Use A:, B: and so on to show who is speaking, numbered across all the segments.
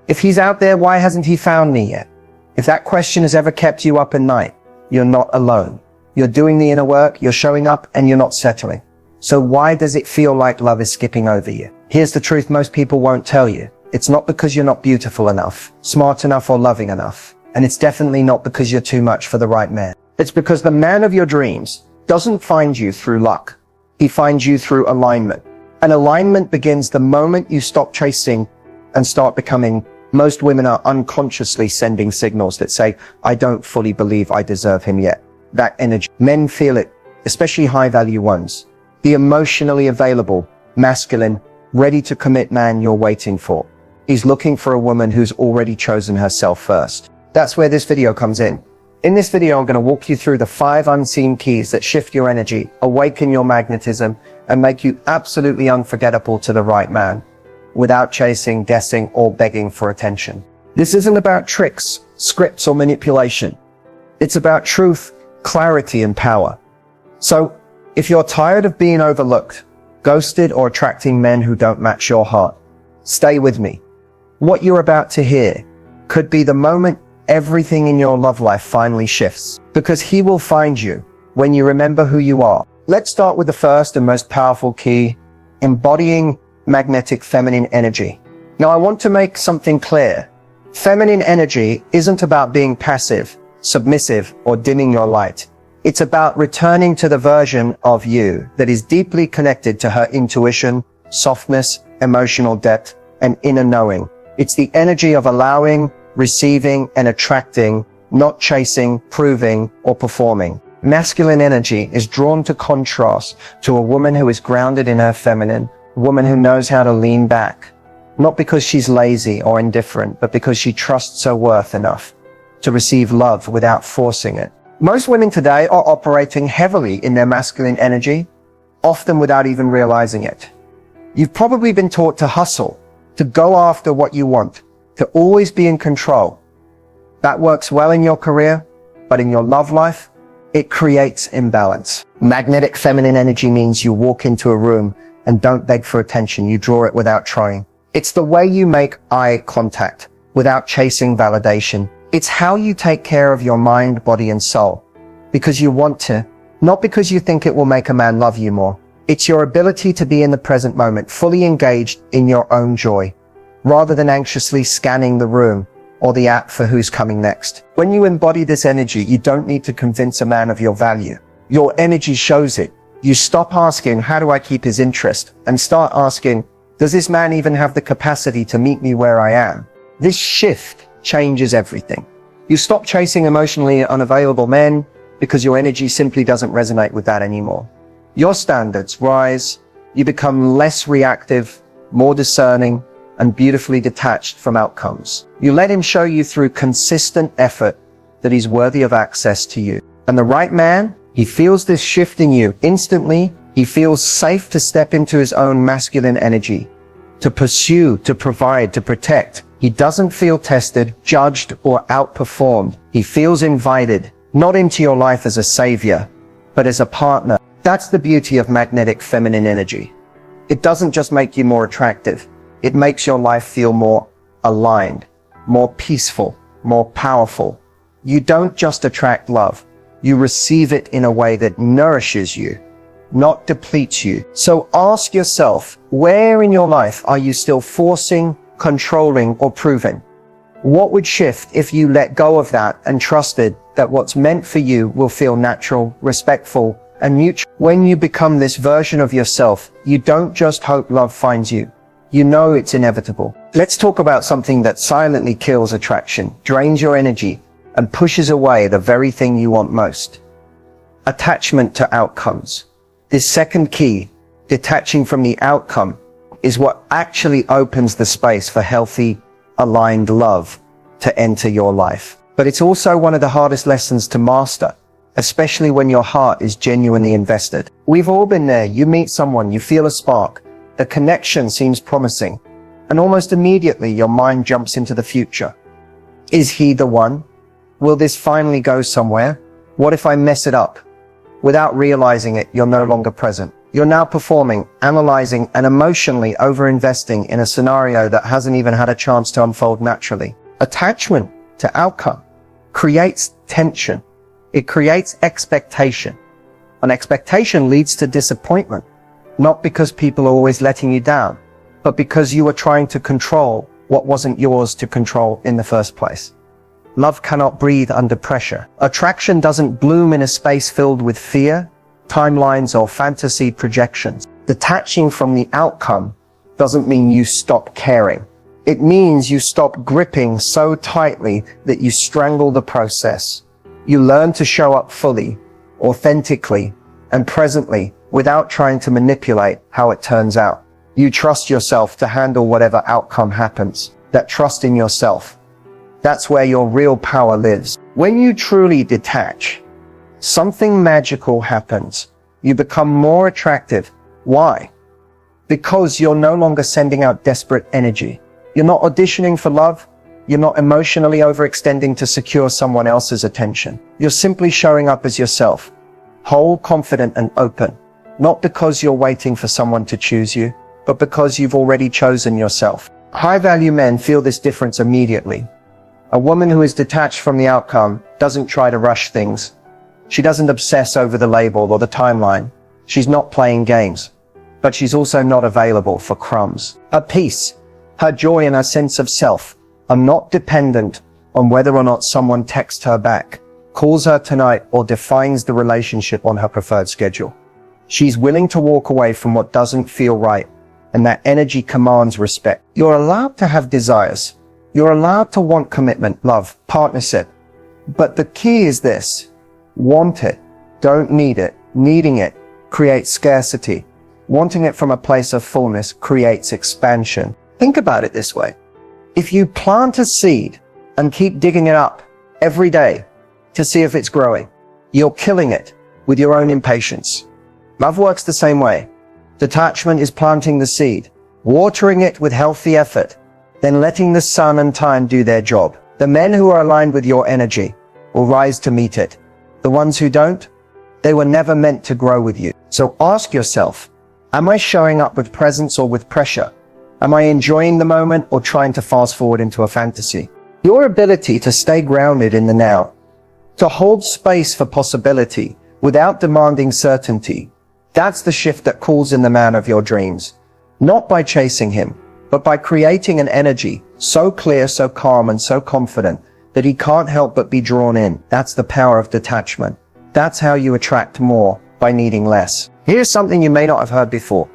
A: If he's out there, why hasn't he found me yet? If that question has ever kept you up at night, you're not alone. You're doing the inner work, you're showing up, and you're not settling. So why does it feel like love is skipping over you? Here's the truth most people won't tell you. It's not because you're not beautiful enough, smart enough, or loving enough. And it's definitely not because you're too much for the right man. It's because the man of your dreams doesn't find you through luck. He finds you through alignment. And alignment begins the moment you stop chasing and start becoming. Most women are unconsciously sending signals that say, I don't fully believe I deserve him yet. That energy. Men feel it, especially high-value ones. The emotionally available, masculine, ready to commit man you're waiting for. He's looking for a woman who's already chosen herself first. That's where this video comes in. In this video, I'm going to walk you through the 5 unseen keys that shift your energy, awaken your magnetism, and make you absolutely unforgettable to the right man, without chasing, guessing, or begging for attention. This isn't about tricks, scripts, or manipulation. It's about truth, clarity, and power. So, if you're tired of being overlooked, ghosted, or attracting men who don't match your heart, stay with me. What you're about to hear could be the moment everything in your love life finally shifts, because he will find you when you remember who you are. Let's start with the first and most powerful key, embodying magnetic feminine energy. Now, I want to make something clear. Feminine energy isn't about being passive, submissive, or dimming your light. It's about returning to the version of you that is deeply connected to her intuition, softness, emotional depth, and inner knowing. It's the energy of allowing, receiving, and attracting, not chasing, proving, or performing. Masculine energy is drawn to contrast to a woman who is grounded in her feminine, a woman who knows how to lean back, not because she's lazy or indifferent, but because she trusts her worth enough to receive love without forcing it. Most women today are operating heavily in their masculine energy, often without even realizing it. You've probably been taught to hustle, to go after what you want, to always be in control. That works well in your career, but in your love life, it creates imbalance. Magnetic feminine energy means you walk into a room and don't beg for attention. You draw it without trying. It's the way you make eye contact without chasing validation. It's how you take care of your mind, body, and soul because you want to, not because you think it will make a man love you more. It's your ability to be in the present moment, fully engaged in your own joy, rather than anxiously scanning the room or the app for who's coming next. When you embody this energy, you don't need to convince a man of your value. Your energy shows it. You stop asking, how do I keep his interest? And start asking, does this man even have the capacity to meet me where I am? This shift changes everything. You stop chasing emotionally unavailable men because your energy simply doesn't resonate with that anymore. Your standards rise. You become less reactive, more discerning, and beautifully detached from outcomes. You let him show you through consistent effort that he's worthy of access to you. And the right man, he feels this shift in you instantly. He feels safe to step into his own masculine energy, to pursue, to provide, to protect. He doesn't feel tested, judged, or outperformed. He feels invited, not into your life as a savior, but as a partner. That's the beauty of magnetic feminine energy. It doesn't just make you more attractive. It makes your life feel more aligned, more peaceful, more powerful. You don't just attract love. You receive it in a way that nourishes you, not depletes you. So ask yourself, where in your life are you still forcing, controlling, or proving? What would shift if you let go of that and trusted that what's meant for you will feel natural, respectful, and mutual? When you become this version of yourself, you don't just hope love finds you. You know it's inevitable. Let's talk about something that silently kills attraction, drains your energy, and pushes away the very thing you want most. Attachment to outcomes. This second key, detaching from the outcome, is what actually opens the space for healthy, aligned love to enter your life. But it's also one of the hardest lessons to master, especially when your heart is genuinely invested. We've all been there. You meet someone, you feel a spark, the connection seems promising, and almost immediately your mind jumps into the future. Is he the one? Will this finally go somewhere? What if I mess it up? Without realizing it, you're no longer present. You're now performing, analyzing, and emotionally over-investing in a scenario that hasn't even had a chance to unfold naturally. Attachment to outcome creates tension. It creates expectation. And expectation leads to disappointment, not because people are always letting you down, but because you were trying to control what wasn't yours to control in the first place. Love cannot breathe under pressure. Attraction doesn't bloom in a space filled with fear, timelines, or fantasy projections. Detaching from the outcome doesn't mean you stop caring. It means you stop gripping so tightly that you strangle the process. You learn to show up fully, authentically, and presently without trying to manipulate how it turns out. You trust yourself to handle whatever outcome happens. That trust in yourself, that's where your real power lives. When you truly detach, something magical happens. You become more attractive. Why? Because you're no longer sending out desperate energy. You're not auditioning for love. You're not emotionally overextending to secure someone else's attention. You're simply showing up as yourself, whole, confident, and open. Not because you're waiting for someone to choose you, but because you've already chosen yourself. High-value men feel this difference immediately. A woman who is detached from the outcome doesn't try to rush things. She doesn't obsess over the label or the timeline. She's not playing games, but she's also not available for crumbs. Her peace, her joy, and her sense of self are not dependent on whether or not someone texts her back, calls her tonight, or defines the relationship on her preferred schedule. She's willing to walk away from what doesn't feel right, and that energy commands respect. You're allowed to have desires. You're allowed to want commitment, love, partnership. But the key is this: want it, don't need it. Needing it creates scarcity. Wanting it from a place of fullness creates expansion. Think about it this way. If you plant a seed and keep digging it up every day to see if it's growing, you're killing it with your own impatience. Love works the same way. Detachment is planting the seed, watering it with healthy effort, then letting the sun and time do their job. The men who are aligned with your energy will rise to meet it. The ones who don't, they were never meant to grow with you. So ask yourself, am I showing up with presence or with pressure? Am I enjoying the moment or trying to fast forward into a fantasy? Your ability to stay grounded in the now, to hold space for possibility without demanding certainty, that's the shift that calls in the man of your dreams. Not by chasing him, but by creating an energy so clear, so calm, and so confident that he can't help but be drawn in. That's the power of detachment. That's how you attract more by needing less. Here's something you may not have heard before.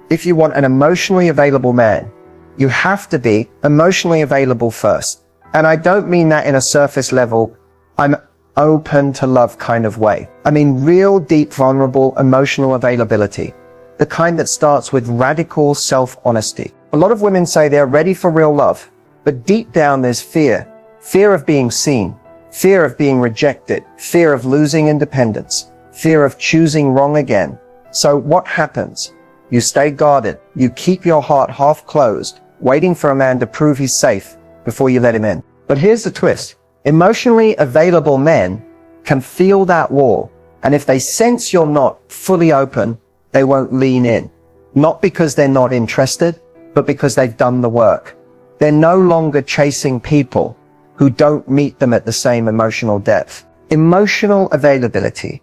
A: If you want an emotionally available man, you have to be emotionally available first. And I don't mean that in a surface level, I'm open to love kind of way. I mean real, deep, vulnerable, emotional availability. The kind that starts with radical self-honesty. A lot of women say they're ready for real love, but deep down there's fear. Fear of being seen, fear of being rejected, fear of losing independence, fear of choosing wrong again. So what happens? You stay guarded. You keep your heart half closed, waiting for a man to prove he's safe before you let him in. But here's the twist. Emotionally available men can feel that wall. And if they sense you're not fully open, they won't lean in. Not because they're not interested, but because they've done the work. They're no longer chasing people who don't meet them at the same emotional depth. Emotional availability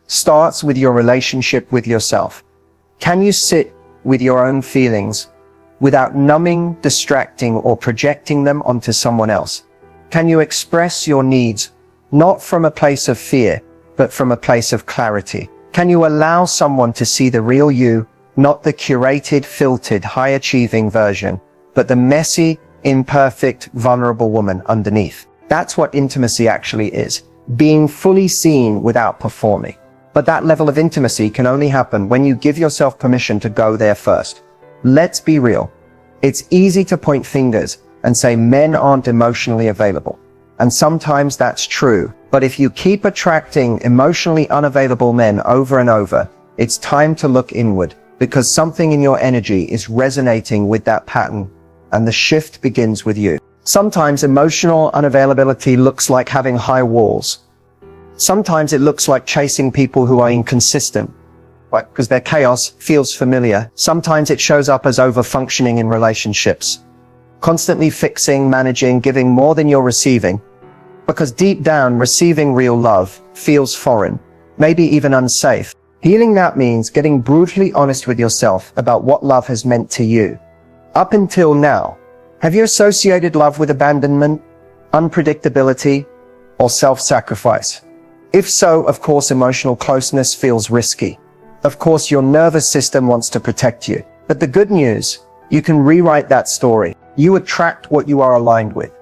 A: starts with your relationship with yourself. Can you sit with your own feelings without numbing, distracting, or projecting them onto someone else? Can you express your needs not from a place of fear, but from a place of clarity? Can you allow someone to see the real you, not the curated, filtered, high-achieving version, but the messy, imperfect, vulnerable woman underneath? That's what intimacy actually is. Being fully seen without performing. But that level of intimacy can only happen when you give yourself permission to go there first. Let's be real. It's easy to point fingers and say men aren't emotionally available. And sometimes that's true. But if you keep attracting emotionally unavailable men over and over, it's time to look inward, because something in your energy is resonating with that pattern, and the shift begins with you. Sometimes emotional unavailability looks like having high walls. Sometimes it looks like chasing people who are inconsistent. Like, because their chaos feels familiar. Sometimes it shows up as over-functioning in relationships. Constantly fixing, managing, giving more than you're receiving. Because deep down, receiving real love feels foreign, maybe even unsafe. Healing that means getting brutally honest with yourself about what love has meant to you. Up until now, have you associated love with abandonment, unpredictability, or self-sacrifice? If so, of course, emotional closeness feels risky. Of course, your nervous system wants to protect you. But the good news, you can rewrite that story. You attract what you are aligned with.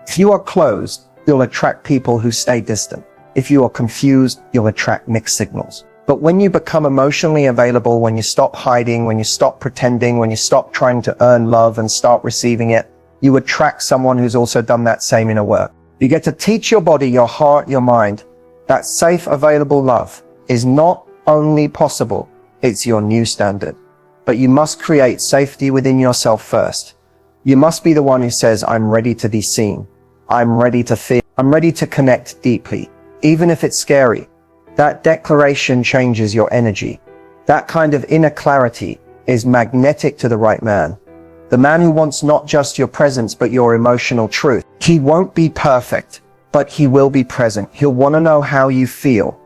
A: If you are closed, you'll attract people who stay distant. If you are confused, you'll attract mixed signals. But when you become emotionally available, when you stop hiding, when you stop pretending, when you stop trying to earn love and start receiving it, you attract someone who's also done that same inner work. You get to teach your body, your heart, your mind that safe, available love is not only possible, it's your new standard. But you must create safety within yourself first. You must be the one who says, I'm ready to be seen. I'm ready to feel. I'm ready to connect deeply, even if it's scary. That declaration changes your energy. That kind of inner clarity is magnetic to the right man. The man who wants not just your presence, but your emotional truth. He won't be perfect, but he will be present. He'll want to know how you feel,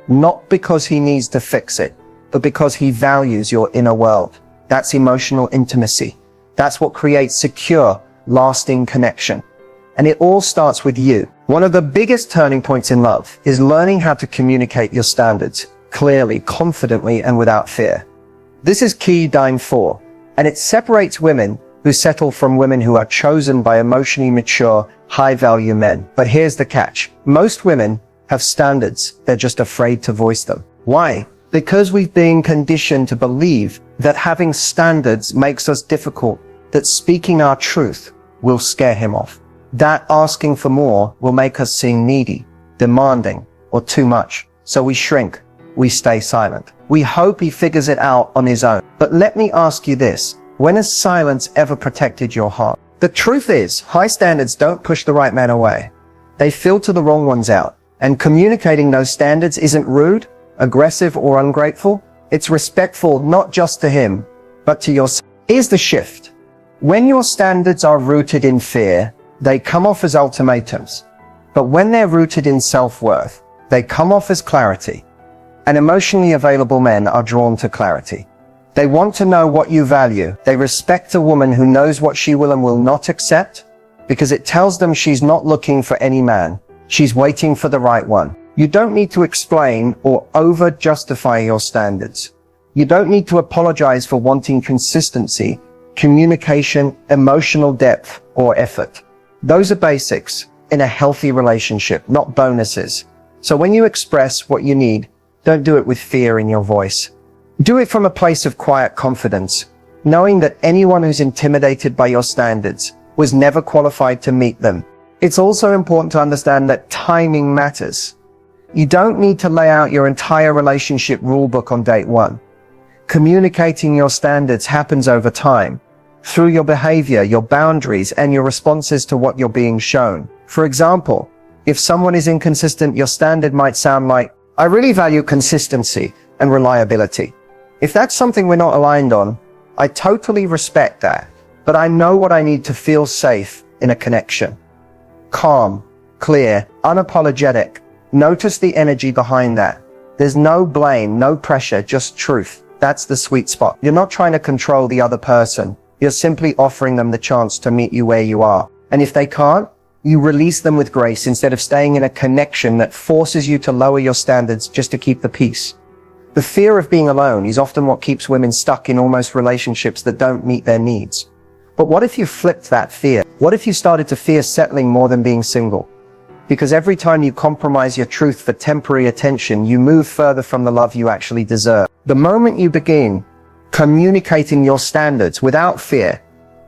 A: not because he needs to fix it, but because he values your inner world. That's emotional intimacy. That's what creates secure, lasting connection. And it all starts with you. One of the biggest turning points in love is learning how to communicate your standards clearly, confidently, and without fear. This is key dime 4, and it separates women who settle from women who are chosen by emotionally mature, high-value men. But here's the catch. Most women have standards. They're just afraid to voice them. Why? Because we've been conditioned to believe that having standards makes us difficult, that speaking our truth will scare him off, that asking for more will make us seem needy, demanding, or too much. So we shrink, we stay silent. We hope he figures it out on his own. But let me ask you this, when has silence ever protected your heart? The truth is, high standards don't push the right man away. They filter the wrong ones out. And communicating those standards isn't rude, aggressive, or ungrateful. It's respectful, not just to him, but to yourself. Here's the shift. When your standards are rooted in fear, they come off as ultimatums. But when they're rooted in self-worth, they come off as clarity. And emotionally available men are drawn to clarity. They want to know what you value. They respect a woman who knows what she will and will not accept, because it tells them she's not looking for any man. She's waiting for the right one. You don't need to explain or over-justify your standards. You don't need to apologize for wanting consistency, communication, emotional depth, or effort. Those are basics in a healthy relationship, not bonuses. So when you express what you need, don't do it with fear in your voice. Do it from a place of quiet confidence, knowing that anyone who's intimidated by your standards was never qualified to meet them. It's also important to understand that timing matters. You don't need to lay out your entire relationship rulebook on date 1. Communicating your standards happens over time, through your behavior, your boundaries, and your responses to what you're being shown. For example, if someone is inconsistent, your standard might sound like, I really value consistency and reliability. If that's something we're not aligned on, I totally respect that, but I know what I need to feel safe in a connection. Calm, clear, unapologetic. Notice the energy behind that. There's no blame, no pressure, just truth. That's the sweet spot. You're not trying to control the other person. You're simply offering them the chance to meet you where you are. And if they can't, you release them with grace instead of staying in a connection that forces you to lower your standards just to keep the peace. The fear of being alone is often what keeps women stuck in almost relationships that don't meet their needs. But what if you flipped that fear? What if you started to fear settling more than being single? Because every time you compromise your truth for temporary attention, you move further from the love you actually deserve. The moment you begin communicating your standards without fear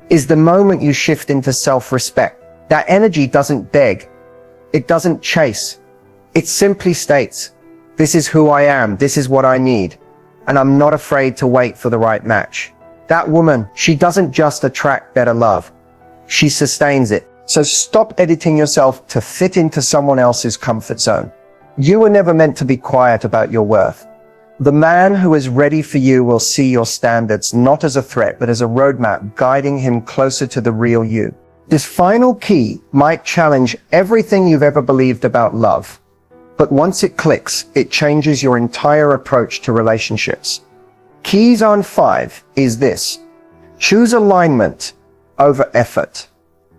A: is the moment you shift into self-respect. That energy doesn't beg. It doesn't chase. It simply states, this is who I am. This is what I need. And I'm not afraid to wait for the right match. That woman, she doesn't just attract better love. She sustains it. So stop editing yourself to fit into someone else's comfort zone. You were never meant to be quiet about your worth. The man who is ready for you will see your standards not as a threat, but as a roadmap guiding him closer to the real you. This final key might challenge everything you've ever believed about love. But once it clicks, it changes your entire approach to relationships. Keys on 5 is this. Choose alignment over effort.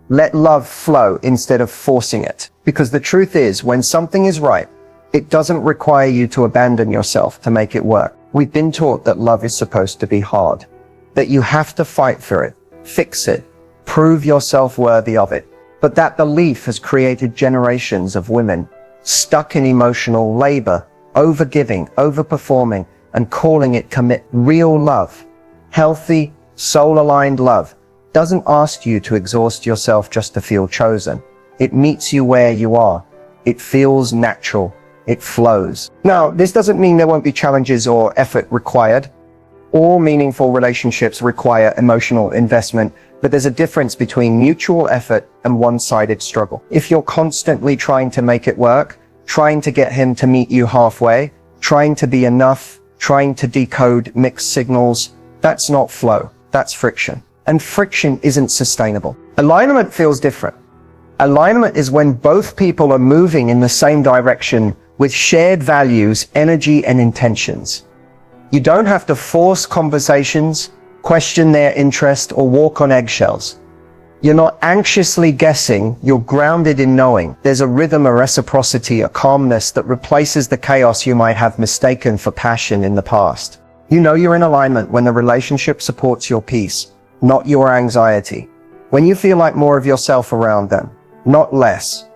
A: Let love flow instead of forcing it. Because the truth is, when something is right, it doesn't require you to abandon yourself to make it work. We've been taught that love is supposed to be hard, that you have to fight for it, fix it, prove yourself worthy of it. But that belief has created generations of women stuck in emotional labor, overgiving, overperforming, and calling it commit. Real love, healthy, soul-aligned love, doesn't ask you to exhaust yourself just to feel chosen. It meets you where you are. It feels natural. It flows. Now, this doesn't mean there won't be challenges or effort required. All meaningful relationships require emotional investment, but there's a difference between mutual effort and one-sided struggle. If you're constantly trying to make it work, trying to get him to meet you halfway, trying to be enough, trying to decode mixed signals, that's not flow, that's friction. And friction isn't sustainable. Alignment feels different. Alignment is when both people are moving in the same direction with shared values, energy, and intentions. You don't have to force conversations, question their interest, or walk on eggshells. You're not anxiously guessing, you're grounded in knowing. There's a rhythm, a reciprocity, a calmness that replaces the chaos you might have mistaken for passion in the past. You know you're in alignment when the relationship supports your peace, not your anxiety. When you feel like more of yourself around them, not less.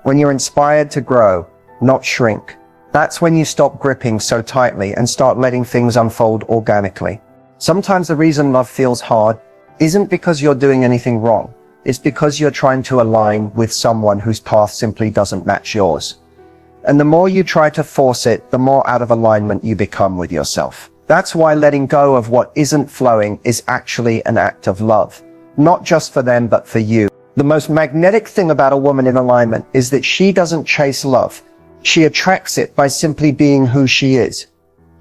A: When you're inspired to grow, not shrink. That's when you stop gripping so tightly and start letting things unfold organically. Sometimes the reason love feels hard isn't because you're doing anything wrong. It's because you're trying to align with someone whose path simply doesn't match yours. And the more you try to force it, the more out of alignment you become with yourself. That's why letting go of what isn't flowing is actually an act of love. Not just for them, but for you. The most magnetic thing about a woman in alignment is that she doesn't chase love. She attracts it by simply being who she is.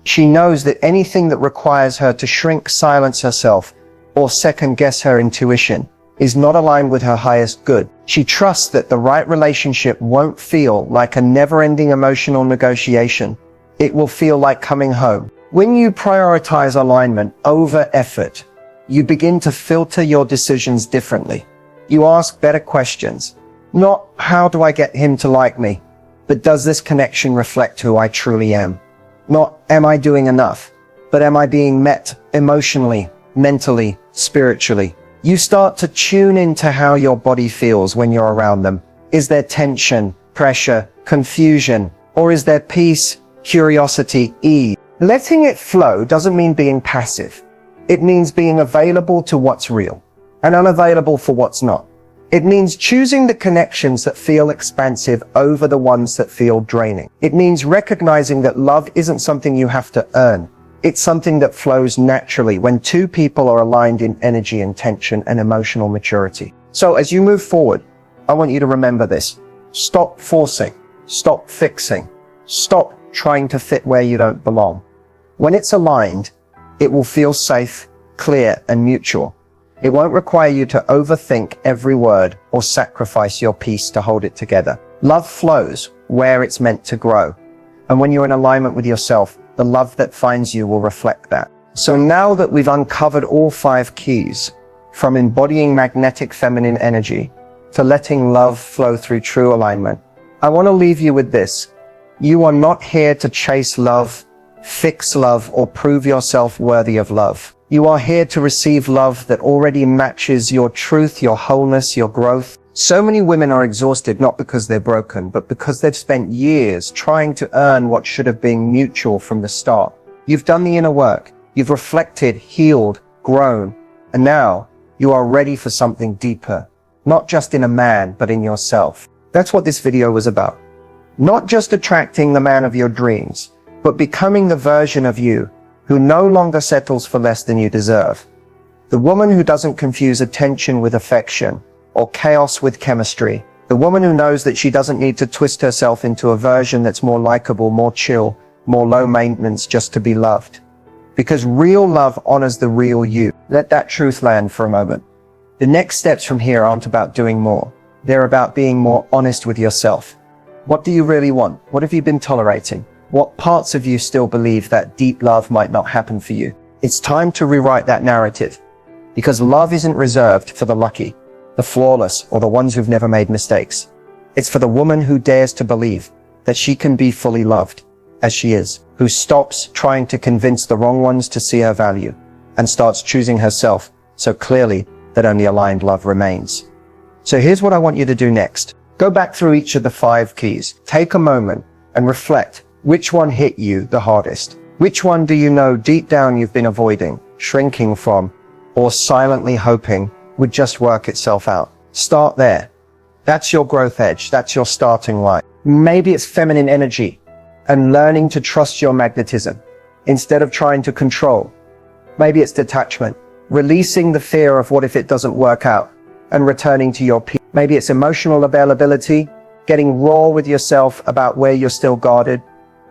A: She knows that anything that requires her to shrink, silence herself, or second-guess her intuition is not aligned with her highest good. She trusts that the right relationship won't feel like a never-ending emotional negotiation. It will feel like coming home. When you prioritize alignment over effort, you begin to filter your decisions differently. You ask better questions. Not, how do I get him to like me? But does this connection reflect who I truly am? Not, am I doing enough? But am I being met emotionally, mentally, spiritually? You start to tune into how your body feels when you're around them. Is there tension, pressure, confusion? Or is there peace, curiosity, ease? Letting it flow doesn't mean being passive. It means being available to what's real and unavailable for what's not. It means choosing the connections that feel expansive over the ones that feel draining. It means recognizing that love isn't something you have to earn. It's something that flows naturally when two people are aligned in energy, intention, and emotional maturity. So as you move forward, I want you to remember this. Stop forcing. Stop fixing. Stop trying to fit where you don't belong. When it's aligned, it will feel safe, clear, and mutual. It won't require you to overthink every word or sacrifice your peace to hold it together. Love flows where it's meant to grow. And when you're in alignment with yourself, the love that finds you will reflect that. So now that we've uncovered all 5 keys, from embodying magnetic feminine energy to letting love flow through true alignment, I want to leave you with this. You are not here to chase love, fix love, or prove yourself worthy of love. You are here to receive love that already matches your truth, your wholeness, your growth. So many women are exhausted not because they're broken, but because they've spent years trying to earn what should have been mutual from the start. You've done the inner work. You've reflected, healed, grown, and now you are ready for something deeper, not just in a man, but in yourself. That's what this video was about. Not just attracting the man of your dreams, but becoming the version of you who no longer settles for less than you deserve. The woman who doesn't confuse attention with affection or chaos with chemistry. The woman who knows that she doesn't need to twist herself into a version that's more likable, more chill, more low maintenance just to be loved. Because real love honors the real you. Let that truth land for a moment. The next steps from here aren't about doing more. They're about being more honest with yourself. What do you really want? What have you been tolerating? What parts of you still believe that deep love might not happen for you? It's time to rewrite that narrative. Because love isn't reserved for the lucky, the flawless, or the ones who've never made mistakes. It's for the woman who dares to believe that she can be fully loved as she is, who stops trying to convince the wrong ones to see her value, and starts choosing herself so clearly that only aligned love remains. So here's what I want you to do next. Go back through each of the 5 keys. Take a moment and reflect. Which one hit you the hardest? Which one do you know deep down you've been avoiding, shrinking from, or silently hoping would just work itself out? Start there. That's your growth edge. That's your starting line. Maybe it's feminine energy and learning to trust your magnetism instead of trying to control. Maybe it's detachment, releasing the fear of what if it doesn't work out and returning to your peace. Maybe it's emotional availability, getting raw with yourself about where you're still guarded.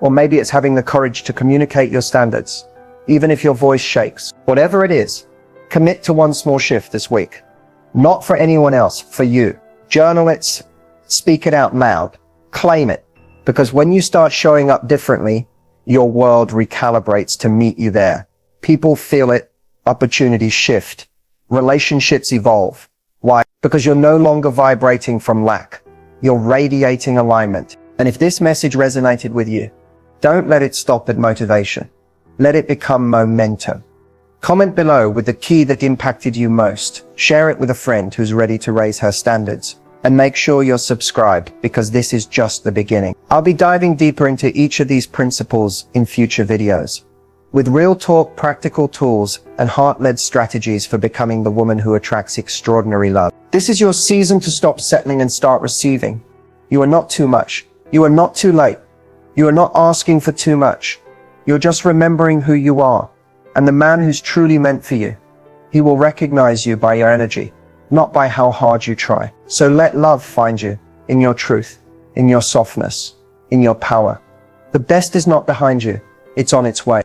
A: Or maybe it's having the courage to communicate your standards, even if your voice shakes. Whatever it is, commit to one small shift this week. Not for anyone else, for you. Journal it, speak it out loud, claim it. Because when you start showing up differently, your world recalibrates to meet you there. People feel it, opportunities shift, relationships evolve. Why? Because you're no longer vibrating from lack. You're radiating alignment. And if this message resonated with you, don't let it stop at motivation. Let it become momentum. Comment below with the key that impacted you most. Share it with a friend who's ready to raise her standards. And make sure you're subscribed, because this is just the beginning. I'll be diving deeper into each of these principles in future videos, with real talk, practical tools, and heart-led strategies for becoming the woman who attracts extraordinary love. This is your season to stop settling and start receiving. You are not too much. You are not too late. You are not asking for too much. You're just remembering who you are, and the man who's truly meant for you. He will recognize you by your energy, not by how hard you try. So let love find you in your truth, in your softness, in your power. The best is not behind you. It's on its way.